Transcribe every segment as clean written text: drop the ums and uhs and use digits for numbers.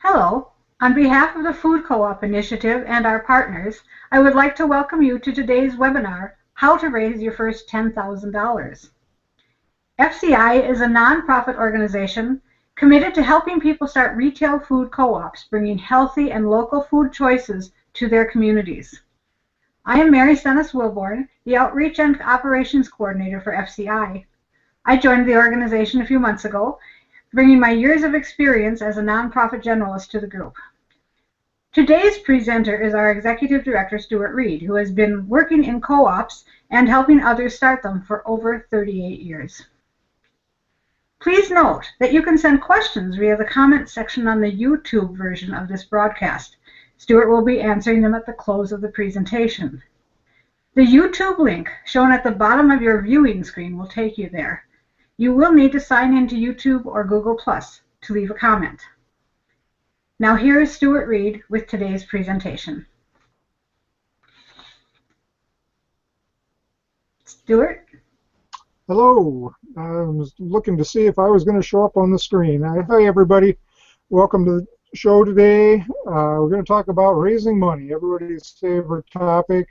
Hello. On behalf of the Food Co-op Initiative and our partners, I would like to welcome you to today's webinar, How to Raise Your First $10,000. FCI is a nonprofit organization committed to helping people start retail food co-ops, bringing healthy and local food choices to their communities. I am Mary Stennes Wilbourn, the Outreach and Operations Coordinator for FCI. I joined the organization a few months ago, bringing my years of experience as a nonprofit generalist to the group. Today's presenter is our Executive Director, Stuart Reid, who has been working in co-ops and helping others start them for over 38 years. Please note that you can send questions via the comment section on the YouTube version of this broadcast. Stuart will be answering them at the close of the presentation. The YouTube link shown at the bottom of your viewing screen will take you there. You will need to sign into YouTube or Google Plus to leave a comment. Now here is Stuart Reid with today's presentation. Stuart? Hello. I was looking to see if I was going to show up on the screen. Hi everybody. Welcome to the show today. We're going to talk about raising money, everybody's favorite topic.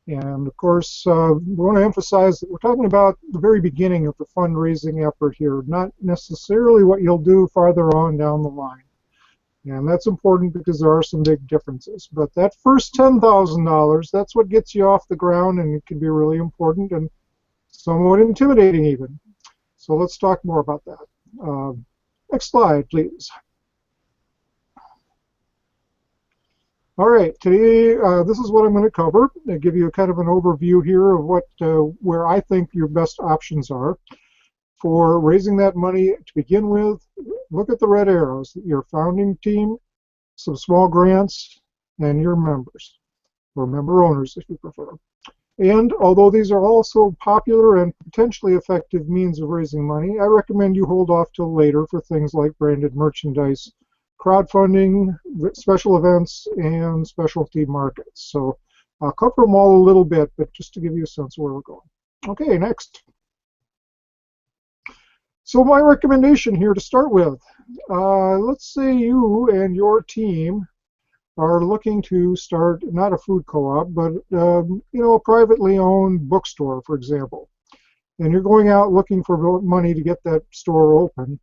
And of course, we want to emphasize that we're talking about the very beginning of the fundraising effort here, not necessarily what you'll do farther on down the line. And that's important because there are some big differences. But that first $10,000, that's what gets you off the ground, and it can be really important and somewhat intimidating even. So let's talk more about that. Next slide, please. All right, today this is what I'm going to cover. I'll give you kind of an overview here of what, where I think your best options are for raising that money. To begin with, look at the red arrows, your founding team, some small grants, and your members, or member owners if you prefer. And although these are also popular and potentially effective means of raising money, I recommend you hold off till later for things like branded merchandise, crowdfunding, special events, and specialty markets. So I'll cover them all a little bit, but just to give you a sense of where we're going. Okay, next. So my recommendation here to start with, let's say you and your team are looking to start not a food co-op, but you know, a privately owned bookstore, for example. And you're going out looking for money to get that store open.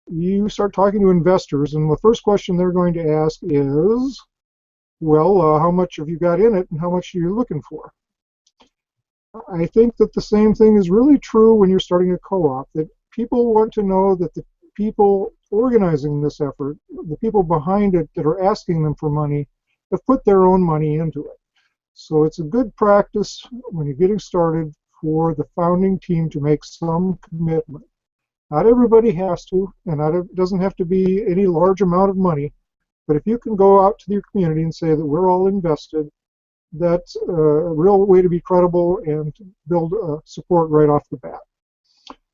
You start talking to investors, and the first question they're going to ask is, well, how much have you got in it, and how much are you looking for? I think that the same thing is really true when you're starting a co-op, that people want to know that the people organizing this effort, the people behind it that are asking them for money, have put their own money into it. So it's a good practice when you're getting started for the founding team to make some commitment. Not everybody has to, and it doesn't have to be any large amount of money, but if you can go out to your community and say that we're all invested, that's a real way to be credible and to build support right off the bat.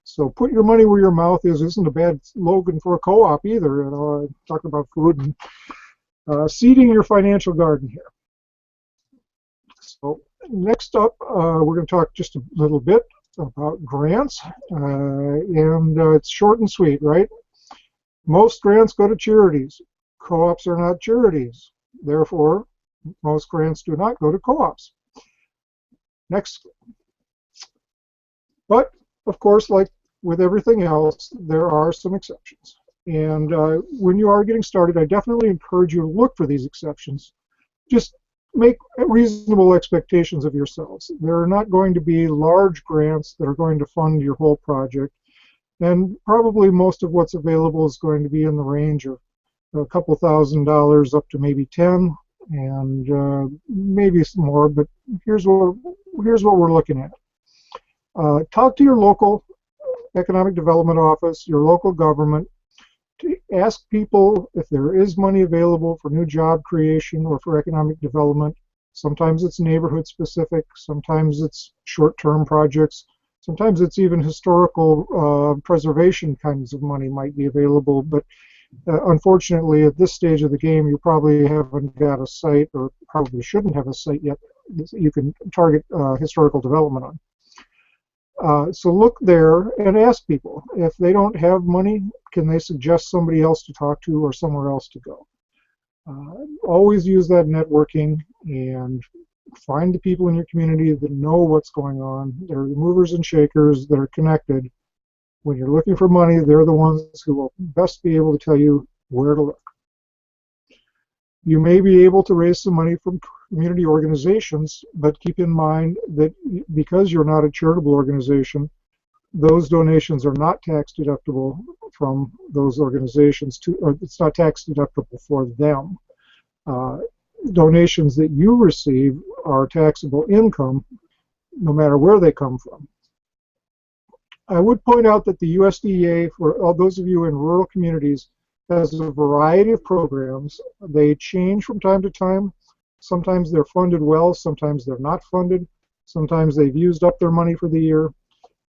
So put your money where your mouth is isn't a bad slogan for a co-op either. You know, talk about food and seeding your financial garden here. So next up, we're going to talk just a little bit about grants, and it's short and sweet, right? Most grants go to charities. Co-ops are not charities. Therefore, most grants do not go to co-ops. Next. But, of course, like with everything else, there are some exceptions. And when you are getting started, I definitely encourage you to look for these exceptions. Just make reasonable expectations of yourselves. There are not going to be large grants that are going to fund your whole project, and probably most of what's available is going to be in the range of a couple $1,000s up to maybe 10, and maybe some more. But here's what we're looking at. Talk to your local economic development office, your local government, to ask people if there is money available for new job creation or for economic development. Sometimes it's neighborhood specific, sometimes it's short-term projects, sometimes it's even historical preservation kinds of money might be available, but unfortunately at this stage of the game you probably haven't got a site, or probably shouldn't have a site yet that you can target historical development on. So look there and ask people. If they don't have money, can they suggest somebody else to talk to or somewhere else to go? Always use that networking and find the people in your community that know what's going on. They're the movers and shakers that are connected. When you're looking for money, they're the ones who will best be able to tell you where to look. You may be able to raise some money from community organizations, but keep in mind that because you're not a charitable organization, those donations are not tax deductible from those organizations, or it's not tax deductible for them. Donations that you receive are taxable income no matter where they come from. I would point out that the USDA, for all those of you in rural communities, has a variety of programs. They change from time to time. Sometimes they're funded well, sometimes they're not funded. Sometimes they've used up their money for the year.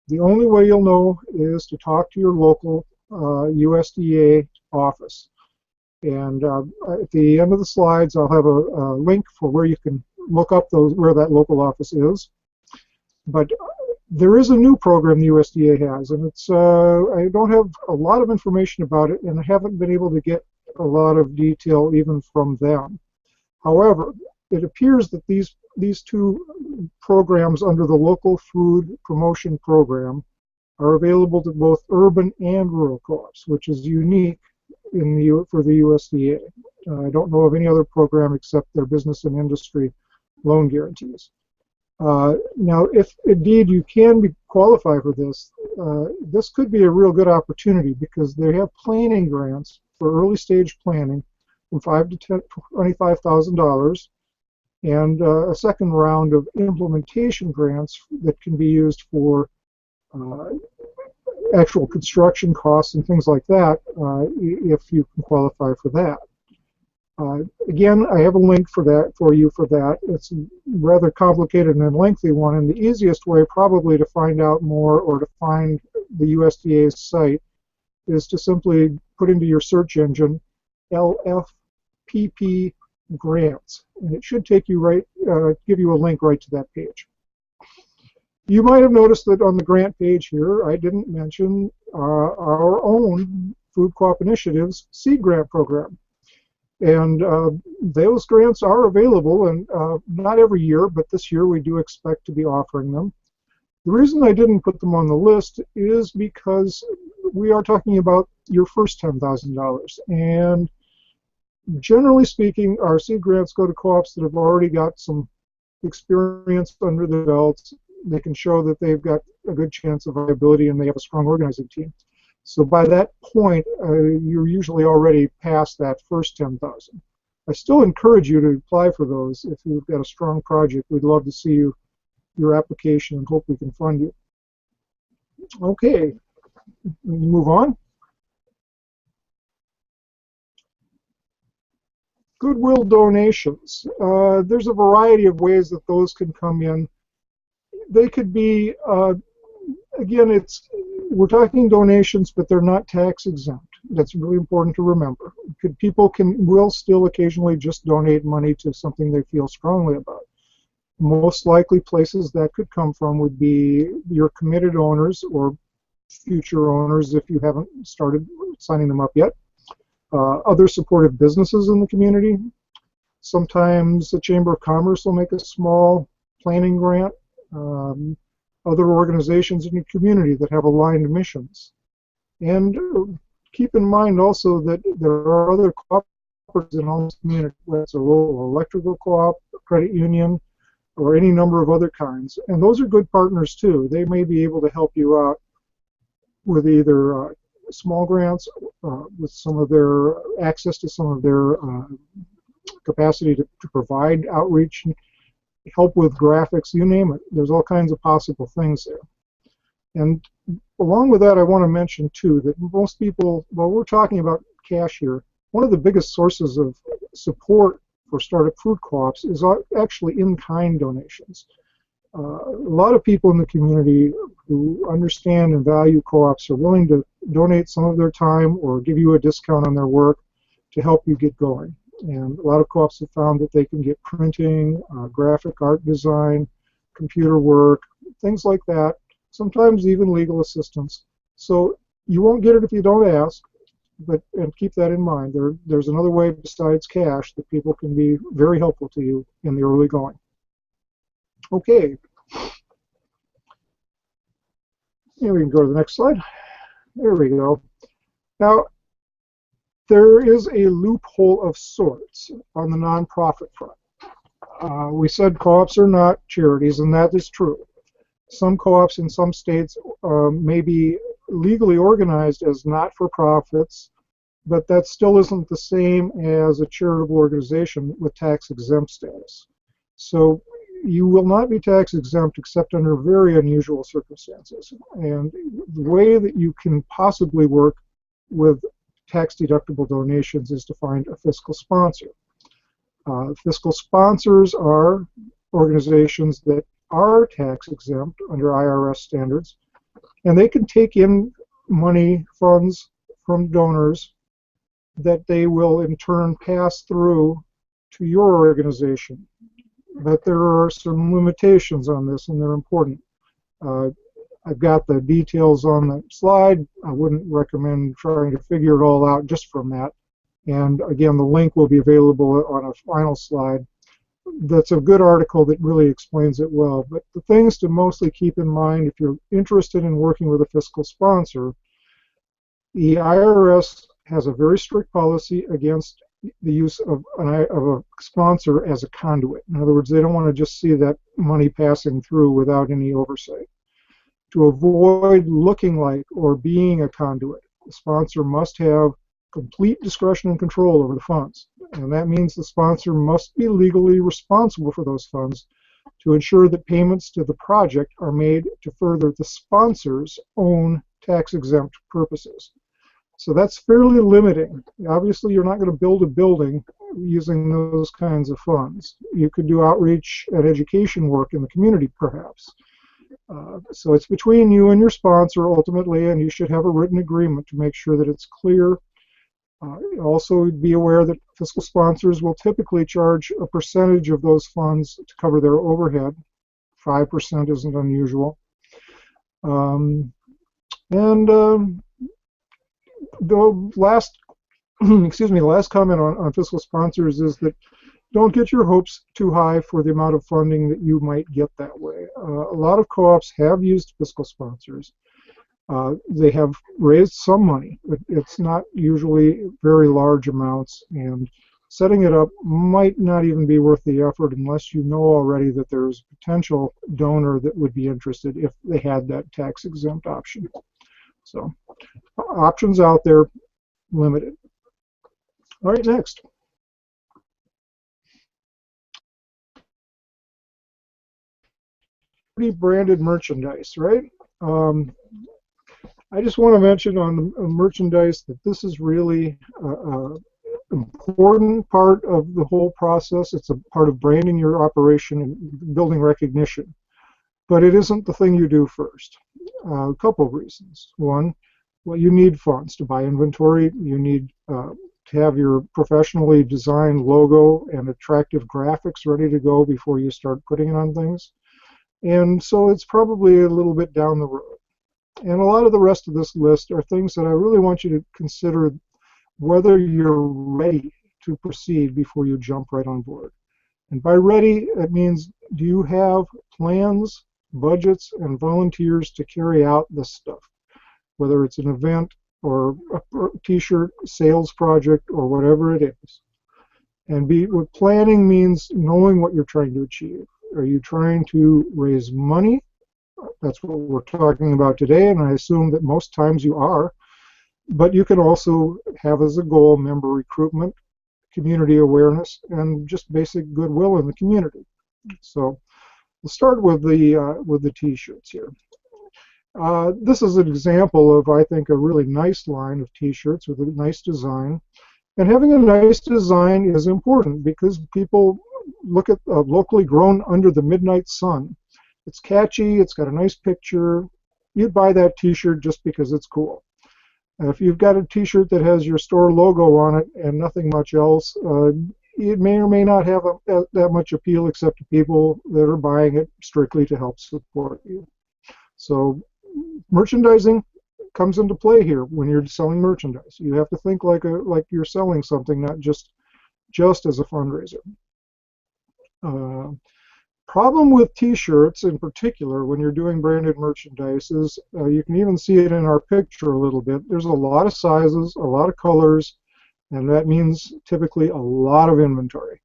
The only way you'll know is to talk to your local USDA office. And at the end of the slides, I'll have a link for where you can look up where that local office is. But there is a new program the USDA has, and it's I don't have a lot of information about it, and I haven't been able to get a lot of detail even from them. However, it appears that these two programs under the Local Food Promotion Program are available to both urban and rural co-ops, which is unique for the USDA. I don't know of any other program except their business and industry loan guarantees. Now, if indeed you can qualify for this, this could be a real good opportunity because they have planning grants for early stage planning from $5,000 to $25,000, and a second round of implementation grants that can be used for actual construction costs and things like that, if you can qualify for that. Again, I have a link for you for that. It's a rather complicated and lengthy one, and the easiest way probably to find out more or to find the USDA's site is to simply put into your search engine LFPP grants, and it should take you give you a link right to that page. You might have noticed that on the grant page here, I didn't mention our own Food Co-op Initiatives seed grant program. And those grants are available, and not every year, but this year we do expect to be offering them. The reason I didn't put them on the list is because we are talking about your first $10,000. And generally speaking, our seed grants go to co-ops that have already got some experience under their belts. They can show that they've got a good chance of viability and they have a strong organizing team. So by that point, you're usually already past that first 10,000. I still encourage you to apply for those. If you've got a strong project, we'd love to see your application and hope we can fund you. Okay, move on. Goodwill donations. There's a variety of ways that those can come in. They could be, again, we're talking donations, but they're not tax exempt. That's really important to remember. People will still occasionally just donate money to something they feel strongly about. Most likely places that could come from would be your committed owners or future owners if you haven't started signing them up yet. Other supportive businesses in the community. Sometimes the Chamber of Commerce will make a small planning grant. Other organizations in your community that have aligned missions. And keep in mind also that there are other cooperatives in all this community, whether it's a local electrical co-op, credit union, or any number of other kinds. And those are good partners too. They may be able to help you out with either small grants, with some of their access to some of their capacity to provide outreach, help with graphics, you name it. There's all kinds of possible things there. And along with that, I want to mention too that most people, while we're talking about cash here, one of the biggest sources of support for startup food co-ops is actually in-kind donations. A lot of people in the community who understand and value co-ops are willing to donate some of their time or give you a discount on their work to help you get going. And a lot of co-ops have found that they can get printing, graphic art design, computer work, things like that, sometimes even legal assistance. So you won't get it if you don't ask. and keep that in mind. There's another way besides cash that people can be very helpful to you in the early going. Okay. And we can go to the next slide. There we go. Now, there is a loophole of sorts on the nonprofit front. We said co-ops are not charities, and that is true. Some co-ops in some states may be legally organized as not-for-profits, but that still isn't the same as a charitable organization with tax-exempt status. So you will not be tax-exempt except under very unusual circumstances. And the way that you can possibly work with tax-deductible donations is to find a fiscal sponsor. Fiscal sponsors are organizations that are tax-exempt under IRS standards, and they can take in money, funds from donors that they will in turn pass through to your organization. But there are some limitations on this, and they're important. I've got the details on the slide. I wouldn't recommend trying to figure it all out just from that. And again, the link will be available on a final slide. That's a good article that really explains it well. But the things to mostly keep in mind if you're interested in working with a fiscal sponsor, the IRS has a very strict policy against the use of a sponsor as a conduit. In other words, they don't want to just see that money passing through without any oversight. To avoid looking like or being a conduit, the sponsor must have complete discretion and control over the funds. And that means the sponsor must be legally responsible for those funds to ensure that payments to the project are made to further the sponsor's own tax-exempt purposes. So that's fairly limiting. Obviously, you're not going to build a building using those kinds of funds. You could do outreach and education work in the community, perhaps. So it's between you and your sponsor, ultimately, and you should have a written agreement to make sure that it's clear. Also, be aware that fiscal sponsors will typically charge a percentage of those funds to cover their overhead. 5% isn't unusual. The last, the last comment on fiscal sponsors is that don't get your hopes too high for the amount of funding that you might get that way. A lot of co-ops have used fiscal sponsors. They have raised some money, but it's not usually very large amounts, and setting it up might not even be worth the effort unless you know already that there's a potential donor that would be interested if they had that tax-exempt option. So, options out there, limited. All right, next. Branded merchandise, right? I just want to mention on merchandise that this is really an important part of the whole process. It's a part of branding your operation and building recognition. But it isn't the thing you do first. A couple of reasons. One, well, you need funds to buy inventory. You need to have your professionally designed logo and attractive graphics ready to go before you start putting it on things. And so it's probably a little bit down the road. And a lot of the rest of this list are things that I really want you to consider whether you're ready to proceed before you jump right on board. And by ready, it means do you have plans, budgets, and volunteers to carry out this stuff, whether it's an event or a t-shirt sales project or whatever it is. And what planning means knowing what you're trying to achieve. Are you trying to raise money? That's what we're talking about today, and I assume that most times you are. But you can also have as a goal member recruitment, community awareness, and just basic goodwill in the community. So we'll start with the t-shirts here. This is an example of, I think, a really nice line of t-shirts with a nice design. And having a nice design is important because people look at locally grown under the midnight sun. It's catchy, it's got a nice picture. You'd buy that t-shirt just because it's cool. If you've got a t-shirt that has your store logo on it and nothing much else, it may or may not have that much appeal except to people that are buying it strictly to help support you. So merchandising comes into play here when you're selling merchandise. You have to think like you're selling something, not just as a fundraiser. Problem with t-shirts in particular when you're doing branded merchandise is you can even see it in our picture a little bit. There's a lot of sizes, a lot of colors, and that means typically a lot of inventory,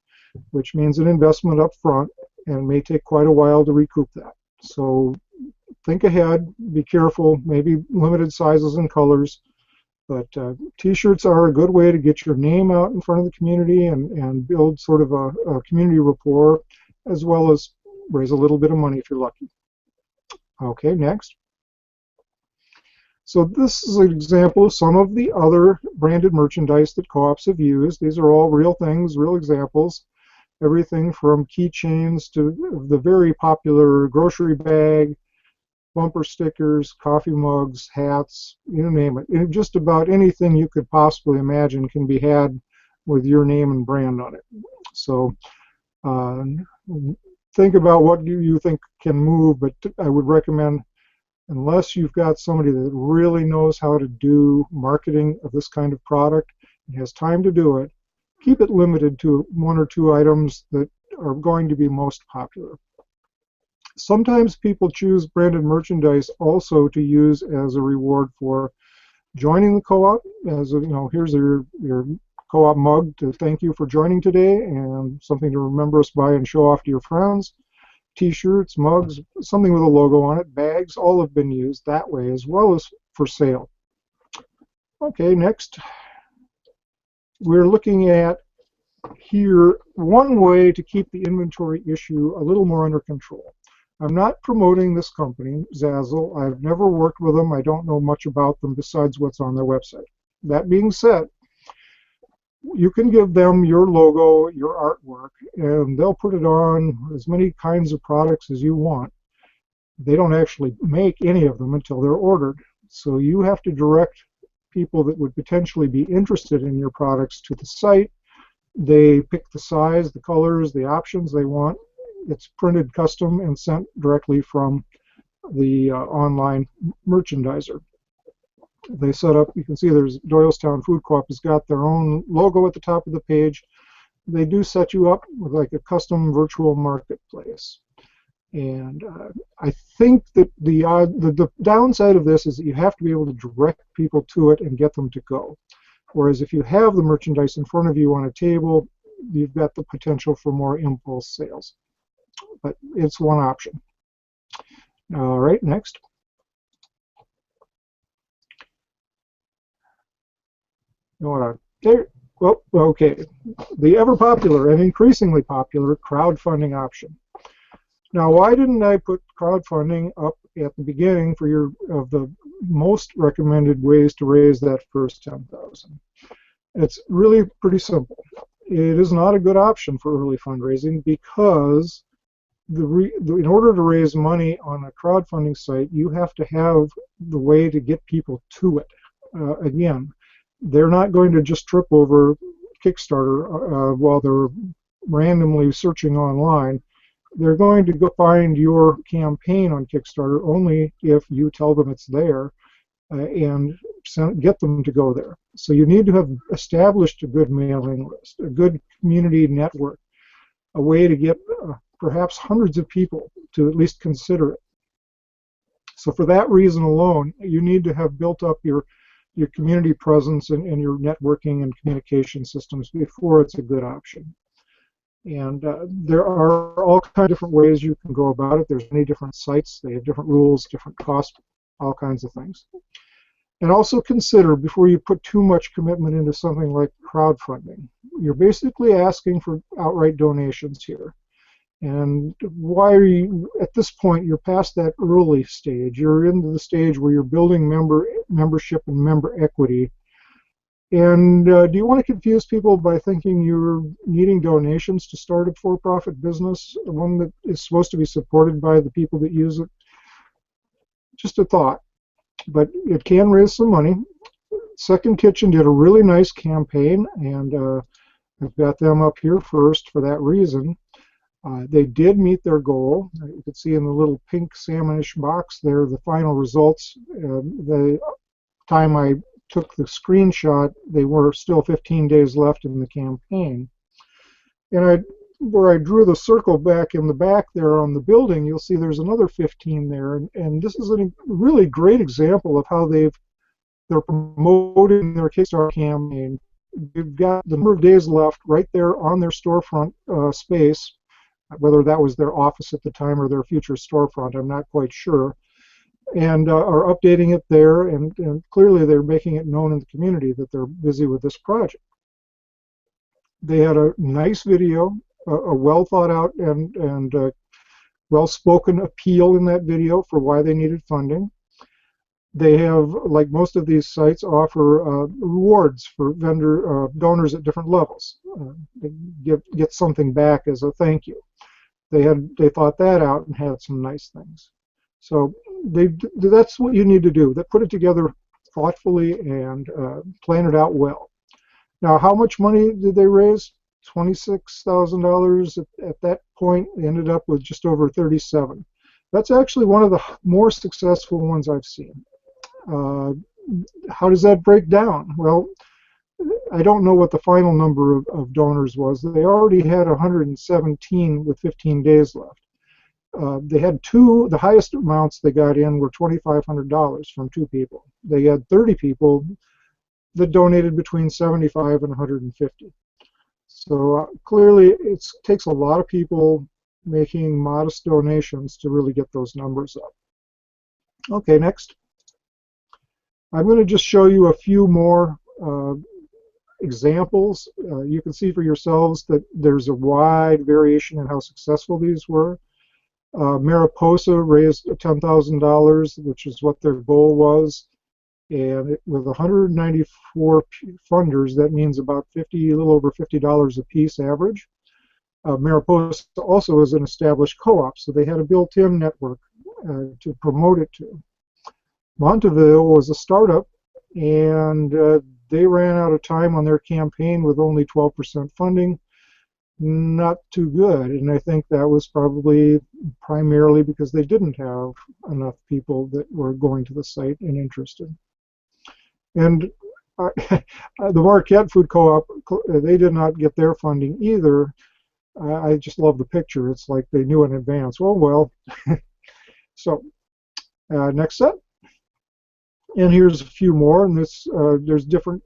which means an investment up front and may take quite a while to recoup that. So think ahead, be careful, maybe limited sizes and colors, but t-shirts are a good way to get your name out in front of the community and build sort of a community rapport, as well as raise a little bit of money if you're lucky. Okay, next. So this is an example of some of the other branded merchandise that co-ops have used. These are all real things, real examples. Everything from keychains to the very popular grocery bag, bumper stickers, coffee mugs, hats, you name it. Just about anything you could possibly imagine can be had with your name and brand on it. So think about what you think can move, but I would recommend, unless you've got somebody that really knows how to do marketing of this kind of product and has time to do it, keep it limited to 1 or 2 items that are going to be most popular. Sometimes people choose branded merchandise also to use as a reward for joining the co-op. As you know, here's your co-op mug to thank you for joining today, and something to remember us by and show off to your friends. T-shirts, mugs, something with a logo on it, bags, all have been used that way as well as for sale. Okay, next. We're looking at here one way to keep the inventory issue a little more under control. I'm not promoting this company, Zazzle. I've never worked with them. I don't know much about them besides what's on their website. That being said, you can give them your logo, your artwork, and they'll put it on as many kinds of products as you want. They don't actually make any of them until they're ordered. So you have to direct people that would potentially be interested in your products to the site. They pick the size, the colors, the options they want. It's printed custom and sent directly from the online merchandiser. They set up, you can see there's Doylestown Food Co-op has got their own logo at the top of the page. They do set you up with like a custom virtual marketplace. And I think that the downside of this is that you have to be able to direct people to it and get them to go. Whereas if you have the merchandise in front of you on a table, you've got the potential for more impulse sales. But it's one option. All right, next. Well, okay. The ever popular and increasingly popular crowdfunding option. Now, why didn't I put crowdfunding up at the beginning for of the most recommended ways to raise that first 10,000? It's really pretty simple. It is not a good option for early fundraising because in order to raise money on a crowdfunding site, you have to have the way to get people to it. Again, they're not going to just trip over Kickstarter while they're randomly searching online. They're going to go find your campaign on Kickstarter only if you tell them it's there and get them to go there. So you need to have established a good mailing list, a good community network, a way to get perhaps hundreds of people to at least consider it. So for that reason alone, you need to have built up your community presence and your networking and communication systems before it's a good option. And there are all kinds of different ways you can go about it. There's many different sites. They have different rules, different costs, all kinds of things. And also consider, before you put too much commitment into something like crowdfunding, you're basically asking for outright donations here. And why are you, at this point, you're past that early stage. You're into the stage where you're building membership and member equity. And do you want to confuse people by thinking you're needing donations to start a for-profit business, one that is supposed to be supported by the people that use it? Just a thought. But it can raise some money. Second Kitchen did a really nice campaign, and I've got them up here first for that reason. They did meet their goal. You can see in the little pink salmonish box there the final results. The time I took the screenshot, they were still 15 days left in the campaign. And where I drew the circle back in the back there on the building, you'll see there's another 15 there. And this is a really great example of how they're promoting their Kickstarter campaign. They've got the number of days left right there on their storefront space, whether that was their office at the time or their future storefront, I'm not quite sure, and are updating it there, and clearly they're making it known in the community that they're busy with this project. They had a nice video, a well thought out and well-spoken appeal in that video for why they needed funding. They have, like most of these sites, offer rewards for donors at different levels. They get something back as a thank you. They thought that out and had some nice things. So that's what you need to do. They put it together thoughtfully and plan it out well. Now, how much money did they raise? $26,000 at that point. They ended up with just over 37. That's actually one of the more successful ones I've seen. How does that break down? Well, I don't know what the final number of donors was. They already had 117 with 15 days left. They had the highest amounts they got in were $2,500 from 2 people. They had 30 people that donated between 75 and 150. So clearly it takes a lot of people making modest donations to really get those numbers up. Okay, next. I'm going to just show you a few more examples. You can see for yourselves that there's a wide variation in how successful these were. Mariposa raised $10,000, which is what their goal was, and with 194 funders, that means about a little over $50 a piece average. Mariposa also is an established co-op, so they had a built-in network to promote it to. Montville was a startup, and they ran out of time on their campaign with only 12% funding. Not too good, and I think that was probably primarily because they didn't have enough people that were going to the site and interested. And the Marquette Food Co-op, they did not get their funding either. I just love the picture. It's like they knew in advance. Well. So next set. And here's a few more. And there's different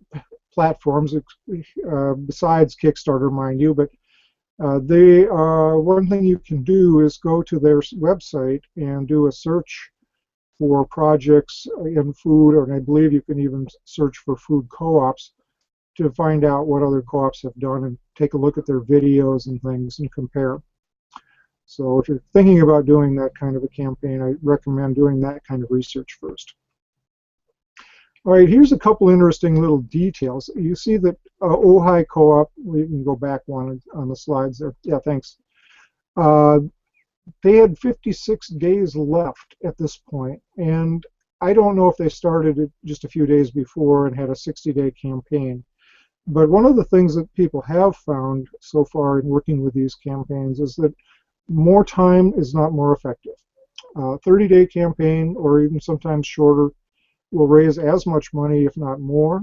platforms besides Kickstarter, mind you. But one thing you can do is go to their website and do a search for projects in food, and I believe you can even search for food co-ops to find out what other co-ops have done and take a look at their videos and things and compare. So if you're thinking about doing that kind of a campaign, I recommend doing that kind of research first. All right, here's a couple interesting little details. You see that Ojai Co-op, we can go back one on the slides there. Yeah, thanks. They had 56 days left at this point, and I don't know if they started it just a few days before and had a 60-day campaign. But one of the things that people have found so far in working with these campaigns is that more time is not more effective. 30-day campaign, or even sometimes shorter, will raise as much money, if not more.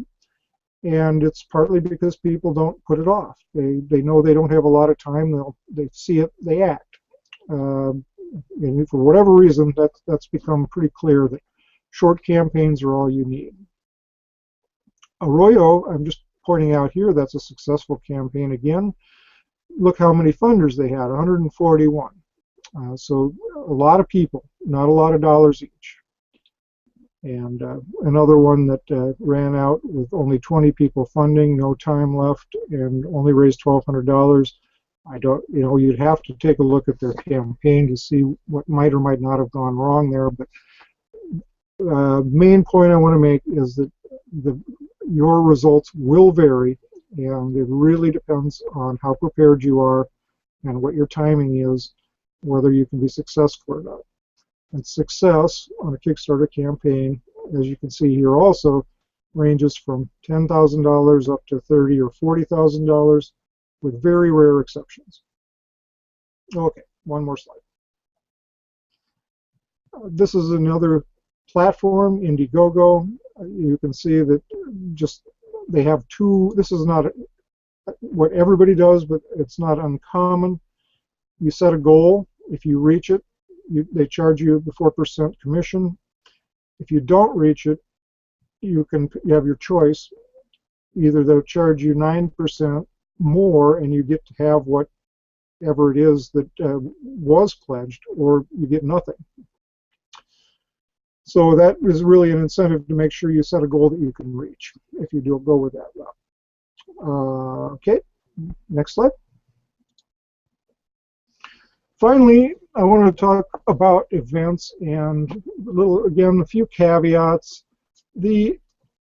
And it's partly because people don't put it off. They know they don't have a lot of time. They see it, they act. And for whatever reason, that's become pretty clear that short campaigns are all you need. Arroyo, I'm just pointing out here, that's a successful campaign again. Look how many funders they had, 141. So a lot of people, not a lot of dollars each. And another one that ran out with only 20 people funding, no time left, and only raised $1,200. You'd have to take a look at their campaign to see what might or might not have gone wrong there. But main point I want to make is that your results will vary, and it really depends on how prepared you are and what your timing is, whether you can be successful or not. And success on a Kickstarter campaign, as you can see here also, ranges from $10,000 up to $30,000 or $40,000, with very rare exceptions. Okay, one more slide. This is another platform, Indiegogo. You can see that just they have two. This is not what everybody does, but it's not uncommon. You set a goal. If you reach it, they charge you the 4% commission. If you don't reach it, you have your choice. Either they'll charge you 9% more, and you get to have whatever it is that was pledged, or you get nothing. So that is really an incentive to make sure you set a goal that you can reach if you do go with that route. Okay, next slide. Finally, I want to talk about events and a few caveats. The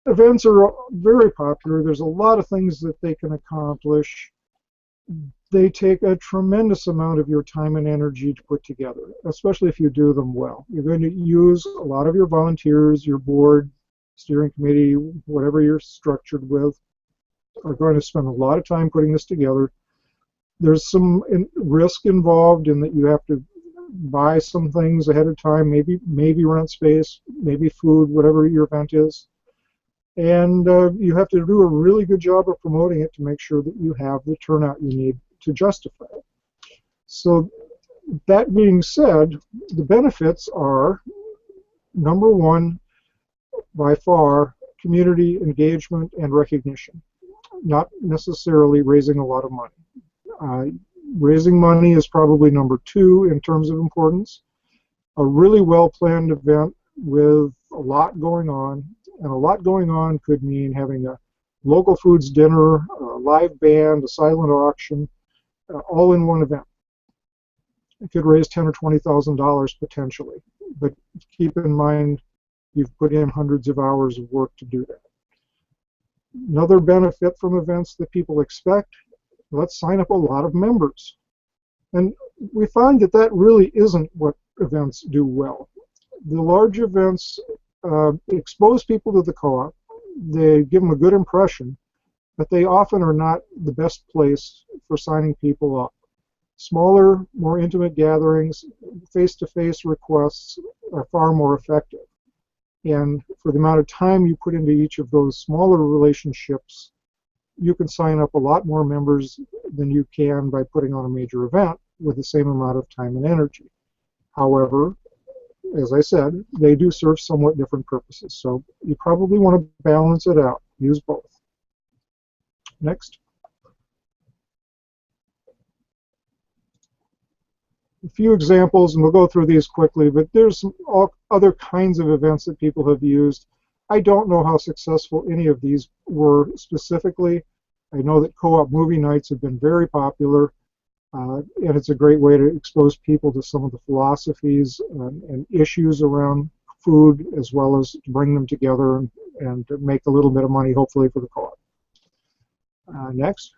events are very popular. There's a lot of things that they can accomplish. They take a tremendous amount of your time and energy to put together, especially if you do them well. You're going to use a lot of your volunteers, your board, steering committee, whatever you're structured with, are going to spend a lot of time putting this together. There's some risk involved in that you have to buy some things ahead of time, maybe rent space, maybe food, whatever your event is. And you have to do a really good job of promoting it to make sure that you have the turnout you need to justify it. So that being said, the benefits are, number one, by far, community engagement and recognition, not necessarily raising a lot of money. Raising money is probably number two in terms of importance. A really well-planned event with a lot going on, and a lot going on could mean having a local foods dinner, a live band, a silent auction, all in one event. It could raise $10,000 or $20,000 potentially, but keep in mind you've put in hundreds of hours of work to do that. Another benefit from events that people expect: let's sign up a lot of members. And we find that that really isn't what events do well. The large events expose people to the co-op. They give them a good impression, but they often are not the best place for signing people up. Smaller, more intimate gatherings, face-to-face requests are far more effective. And for the amount of time you put into each of those smaller relationships, you can sign up a lot more members than you can by putting on a major event with the same amount of time and energy. However, as I said, they do serve somewhat different purposes, so you probably want to balance it out. Use both. Next. A few examples, and we'll go through these quickly, but there's all other kinds of events that people have used. I don't know how successful any of these were specifically. I know that co-op movie nights have been very popular, and it's a great way to expose people to some of the philosophies and issues around food, as well as to bring them together and to make a little bit of money, hopefully, for the co-op. Next.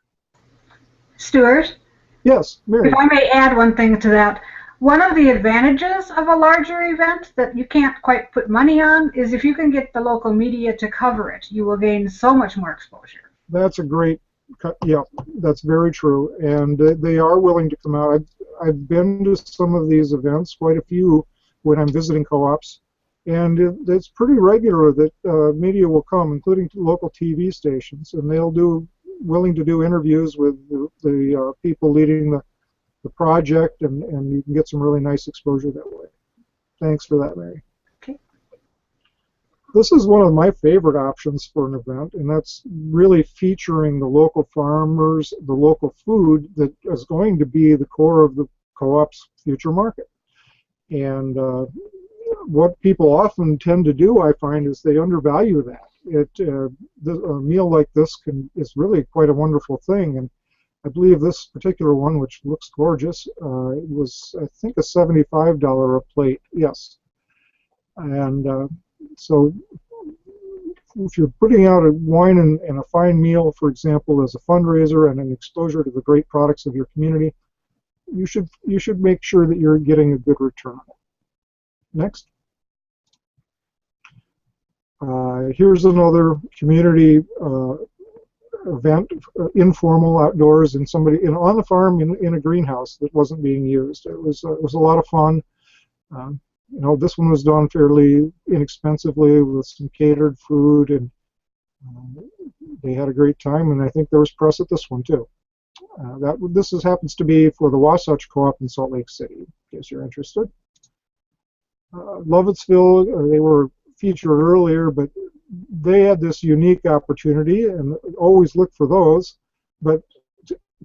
Stuart? Yes, Mary. If I may add one thing to that, one of the advantages of a larger event that you can't quite put money on is if you can get the local media to cover it, you will gain so much more exposure. That's a great, yeah, that's very true, and they are willing to come out. I've been to some of these events, quite a few, when I'm visiting co-ops, and it's pretty regular that media will come, including local TV stations, and they'll willing to do interviews with the people leading the project, and you can get some really nice exposure that way. Thanks for that, Mary. Okay. This is one of my favorite options for an event, and that's really featuring the local farmers, the local food that is going to be the core of the co-op's future market. And what people often tend to do, I find, is they undervalue that. A meal like this is really quite a wonderful thing, and I believe this particular one, which looks gorgeous, it was, I think, a $75 a plate. Yes, and so if you're putting out a wine and a fine meal, for example, as a fundraiser and an exposure to the great products of your community, you should make sure that you're getting a good return. Next. Here's another community event, informal, outdoors, and on the farm in a greenhouse that wasn't being used. It was a lot of fun. This one was done fairly inexpensively with some catered food, and they had a great time, and I think there was press at this one too. This happens to be for the Wasatch Co-op in Salt Lake City, in case you're interested. Lovettsville, they were featured earlier, but they had this unique opportunity, and always look for those. But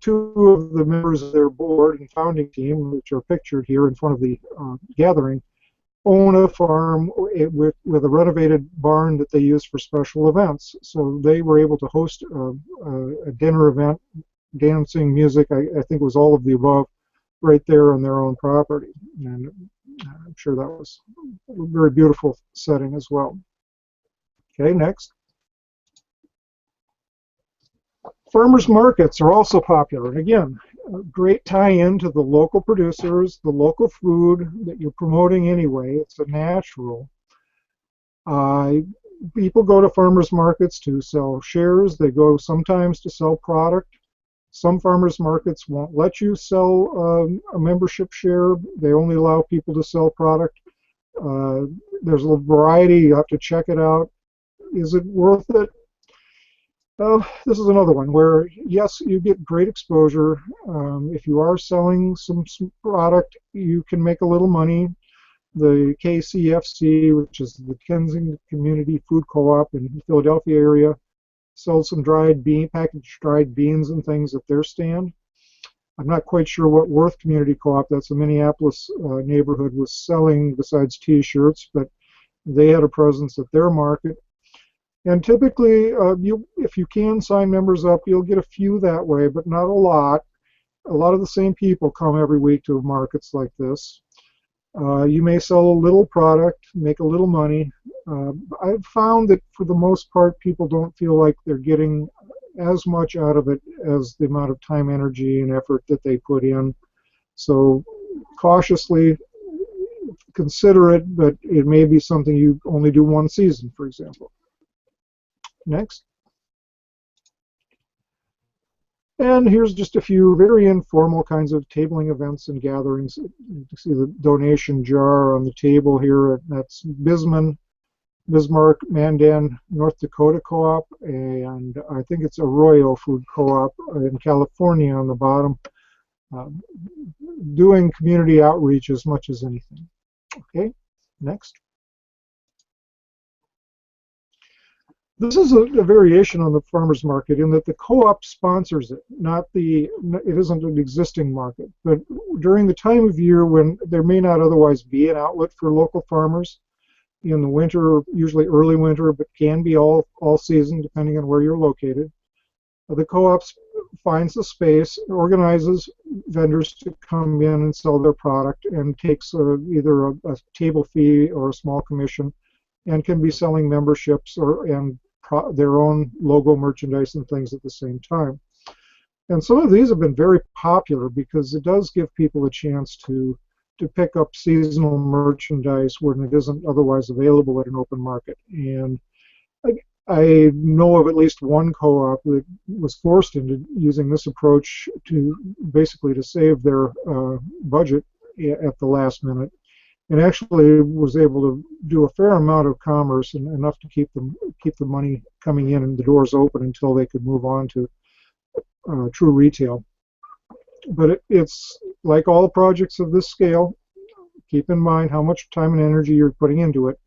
two of the members of their board and founding team, which are pictured here in front of the gathering, own a farm with a renovated barn that they use for special events. So they were able to host a dinner event, dancing, music, I think it was all of the above, right there on their own property. And I'm sure that was a very beautiful setting as well. Okay, next. Farmers markets are also popular, and again, a great tie-in to the local producers, the local food that you're promoting anyway. It's a natural. People go to farmers markets to sell shares. They go sometimes to sell product. Some farmers markets won't let you sell a membership share. They only allow people to sell product. There's a variety. You have to check it out. Is it worth it? This is another one where, yes, you get great exposure. If you are selling some product, you can make a little money. The KCFC, which is the Kensington Community Food Co-op in the Philadelphia area, sells some packaged dried beans and things at their stand. I'm not quite sure what Worth Community Co-op, that's a Minneapolis neighborhood, was selling besides T-shirts, but they had a presence at their market. And typically, if you can sign members up, you'll get a few that way, but not a lot. A lot of the same people come every week to markets like this. You may sell a little product, make a little money. I've found that for the most part, people don't feel like they're getting as much out of it as the amount of time, energy, and effort that they put in. So cautiously consider it, but it may be something you only do one season, for example. Next. And here's just a few very informal kinds of tabling events and gatherings. You can see the donation jar on the table here. That's Bismarck, Mandan, North Dakota Co-op, and I think it's Arroyo Food Co-op in California on the bottom, doing community outreach as much as anything. Okay, next. This is a variation on the farmers market in that the co-op sponsors it, it isn't an existing market. But during the time of year when there may not otherwise be an outlet for local farmers, in the winter, usually early winter, but can be all season depending on where you're located, the co-op finds the space, organizes vendors to come in and sell their product, and takes either a table fee or a small commission, and can be selling memberships and their own logo merchandise and things at the same time. And some of these have been very popular because it does give people a chance to pick up seasonal merchandise when it isn't otherwise available at an open market. And I know of at least one co-op that was forced into using this approach to basically to save their budget at the last minute, and actually was able to do a fair amount of commerce and enough to keep the money coming in and the doors open until they could move on to true retail. But it's like all projects of this scale, keep in mind how much time and energy you're putting into it,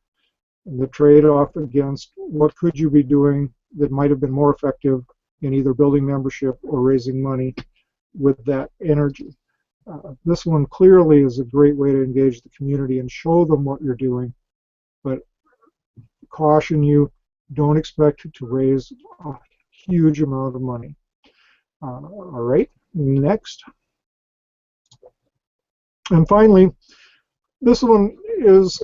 and the trade-off against what could you be doing that might have been more effective in either building membership or raising money with that energy. This one clearly is a great way to engage the community and show them what you're doing, but caution you, don't expect to raise a huge amount of money. All right, next. And finally, this one is,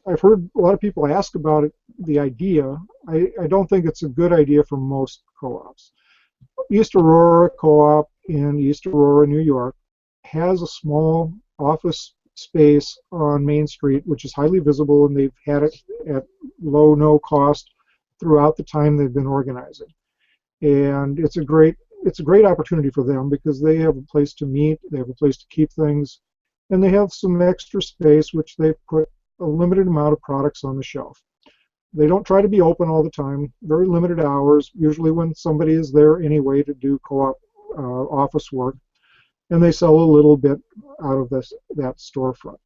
I've heard a lot of people ask about it, the idea. I don't think it's a good idea for most co-ops. East Aurora Co-op in East Aurora, New York, has a small office space on Main Street, which is highly visible, and they've had it at low, no cost throughout the time they've been organizing. And it's a great opportunity for them because they have a place to meet, they have a place to keep things, and they have some extra space which they put a limited amount of products on the shelf. They don't try to be open all the time, very limited hours, usually when somebody is there anyway to do co-op office work, and they sell a little bit out of that storefront.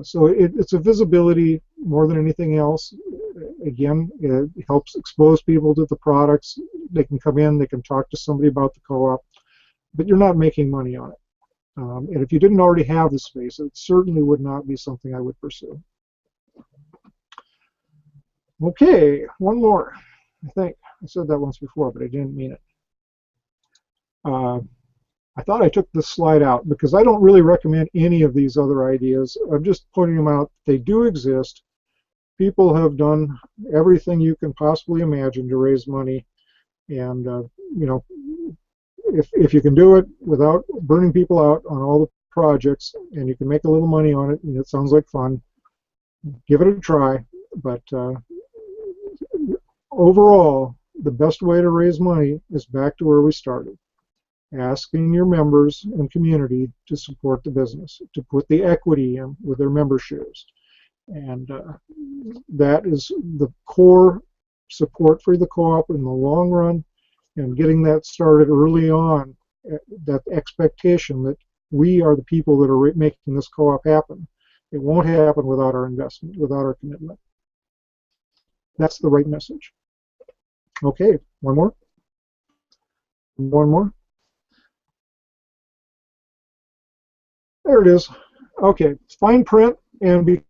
So it's a visibility more than anything else. Again, it helps expose people to the products. They can come in, they can talk to somebody about the co-op, but you're not making money on it. And if you didn't already have the space, it certainly would not be something I would pursue. Okay, one more. I think I said that once before, but I didn't mean it. I thought I took this slide out because I don't really recommend any of these other ideas. I'm just pointing them out. They do exist. People have done everything you can possibly imagine to raise money, and you know, if you can do it without burning people out on all the projects, and you can make a little money on it, and it sounds like fun, give it a try. But overall, the best way to raise money is back to where we started. Asking your members and community to support the business, to put the equity in with their member shares. And that is the core support for the co-op in the long run, and getting that started early on, that expectation that we are the people that are making this co-op happen. It won't happen without our investment, without our commitment. That's the right message. Okay, one more. One more. There it is. Okay, fine print, and because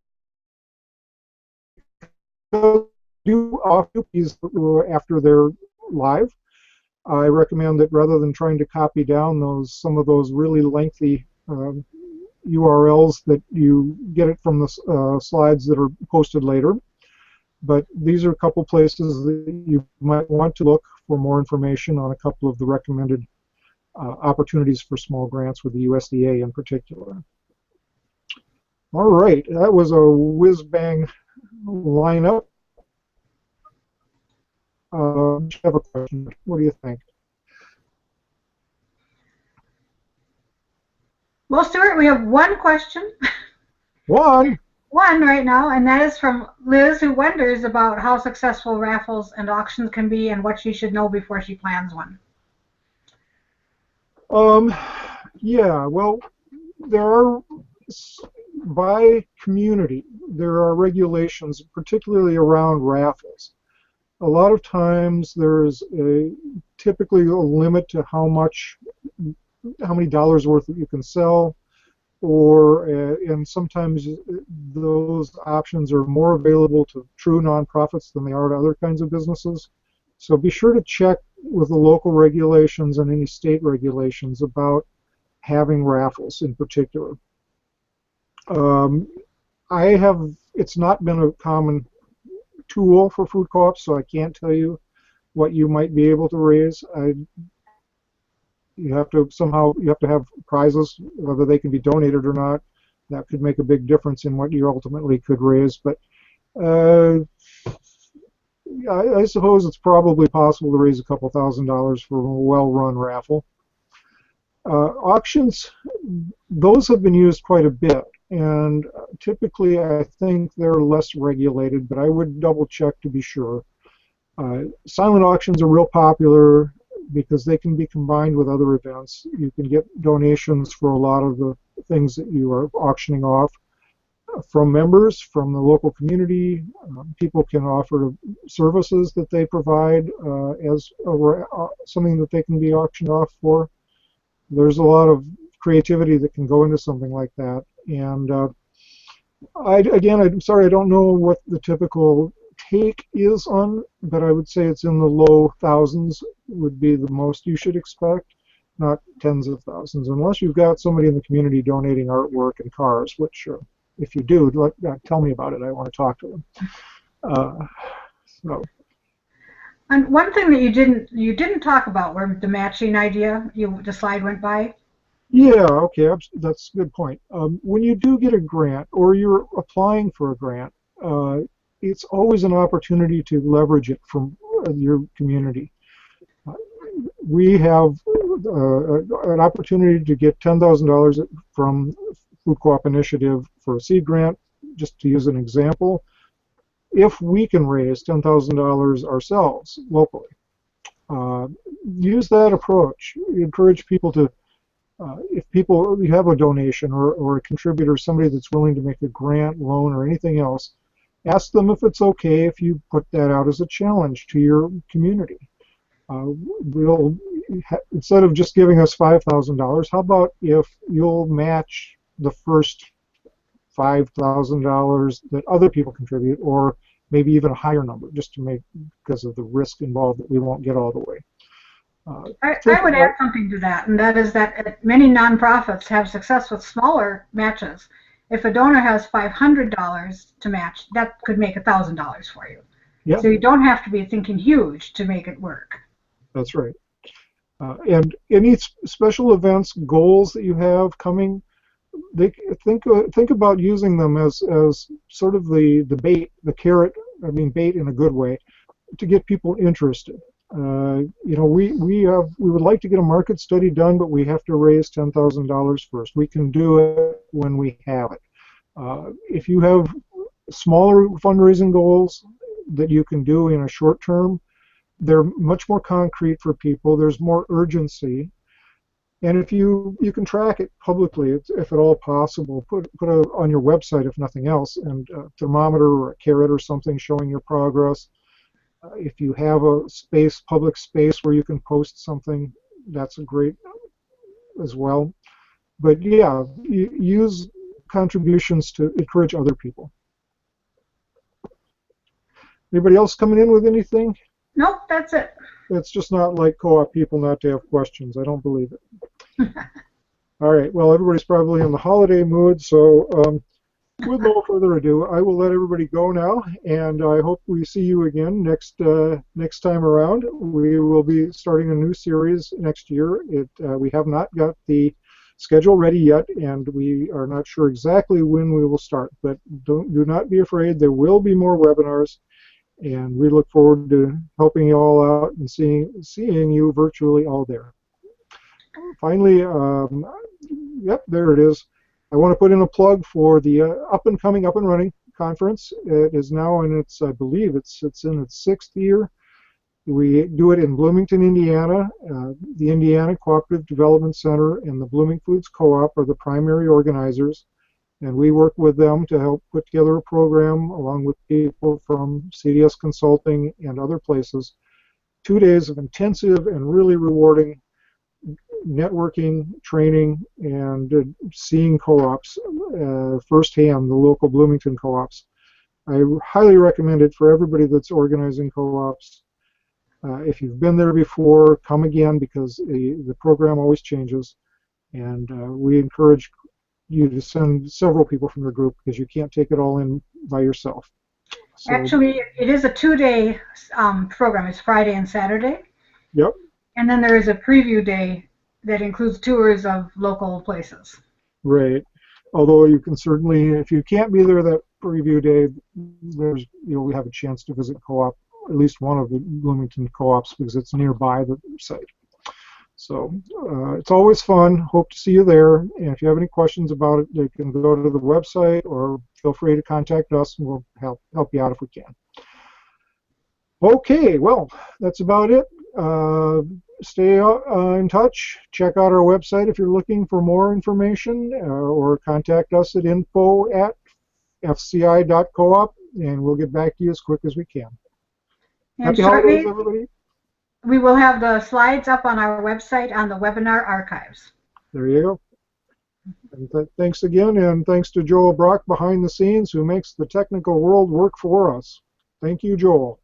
do off these after they're live, I recommend that rather than trying to copy down some of those really lengthy URLs that you get it from the slides that are posted later. But these are a couple places that you might want to look for more information on a couple of the recommended opportunities for small grants with the USDA in particular. All right, that was a whiz-bang lineup. I have a question. What do you think? Well, Stuart, we have one question. One right now, and that is from Liz, who wonders about how successful raffles and auctions can be and what she should know before she plans one. Yeah, well, there are, by community, there are regulations, particularly around raffles. A lot of times there's typically a limit to how many dollars worth that you can sell, and sometimes those options are more available to true nonprofits than they are to other kinds of businesses. So be sure to check with the local regulations and any state regulations about having raffles in particular. It's not been a common tool for food co-ops, so I can't tell you what you might be able to raise. You have to have prizes, whether they can be donated or not. That could make a big difference in what you ultimately could raise. But I suppose it's probably possible to raise a couple $1,000s for a well-run raffle. Auctions, those have been used quite a bit, and typically I think they're less regulated, but I would double check to be sure. Silent auctions are real popular because they can be combined with other events. You can get donations for a lot of the things that you are auctioning off from members, from the local community. People can offer services that they provide as something that they can be auctioned off for. There's a lot of creativity that can go into something like that. And I'm sorry, I don't know what the typical take is on, but I would say it's in the low thousands would be the most you should expect, not tens of thousands, unless you've got somebody in the community donating artwork and cars, which if you do, tell me about it. I want to talk to them. And one thing that you didn't talk about were the matching idea. The slide went by. Yeah, okay, that's a good point. When you do get a grant or you're applying for a grant, it's always an opportunity to leverage it from your community. We have an opportunity to get $10,000 from food co-op initiative for a seed grant, just to use an example, if we can raise $10,000 ourselves locally, use that approach. Encourage people to, if you have a donation or a contributor, somebody that's willing to make a grant, loan, or anything else, ask them if it's okay if you put that out as a challenge to your community. Instead of just giving us $5,000, how about if you'll match the first $5,000 that other people contribute, or maybe even a higher number, just to make, because of the risk involved that we won't get all the way. I would add something to that, and that is that many nonprofits have success with smaller matches. If a donor has $500 to match, that could make $1,000 for you. Yeah. So you don't have to be thinking huge to make it work. That's right. And any special events, goals that you have coming, think about using them as sort of the bait, the carrot. I mean, bait in a good way, to get people interested. You know, we would like to get a market study done, but we have to raise $10,000 first. We can do it when we have it. If you have smaller fundraising goals that you can do in a short term, they're much more concrete for people. There's more urgency. And if you can track it publicly, if at all possible, put it on your website if nothing else, and a thermometer or a carrot or something showing your progress. If you have a public space where you can post something, that's great as well. But yeah, use contributions to encourage other people. Anybody else coming in with anything? Nope, that's it. It's just not like co-op people not to have questions. I don't believe it. All right, well, everybody's probably in the holiday mood, so with no further ado, I will let everybody go now, and I hope we see you again next time around. We will be starting a new series next year. We have not got the schedule ready yet, and we are not sure exactly when we will start, but do not be afraid. There will be more webinars, and we look forward to helping you all out and seeing you virtually all there. Finally, yep, there it is. I want to put in a plug for the up and running conference. It is now in its, I believe it's in its 6th year. We do it in Bloomington, Indiana. The Indiana Cooperative Development Center and the Blooming Foods Co-op are the primary organizers, and we work with them to help put together a program along with people from CDS Consulting and other places. 2 days of intensive and really rewarding networking, training, and seeing co-ops firsthand, the local Bloomington co-ops. I highly recommend it for everybody that's organizing co-ops. If you've been there before, come again, because the program always changes, and we encourage you to send several people from your group, because you can't take it all in by yourself. So, actually, it is a 2-day program. It's Friday and Saturday. Yep. And then there is a preview day that includes tours of local places. Right. Although you can certainly, if you can't be there that preview day, we have a chance to visit co-op, at least one of the Bloomington co-ops, because it's nearby the site. So it's always fun. Hope to see you there. And if you have any questions about it, you can go to the website or feel free to contact us, and we'll help you out if we can. Okay, well, that's about it. Stay in touch. Check out our website if you're looking for more information, or contact us at info@fci.coop, and we'll get back to you as quick as we can. And Happy holidays, everybody. We will have the slides up on our website on the webinar archives. There you go. And thanks again, and thanks to Joel Brock behind the scenes, who makes the technical world work for us. Thank you, Joel.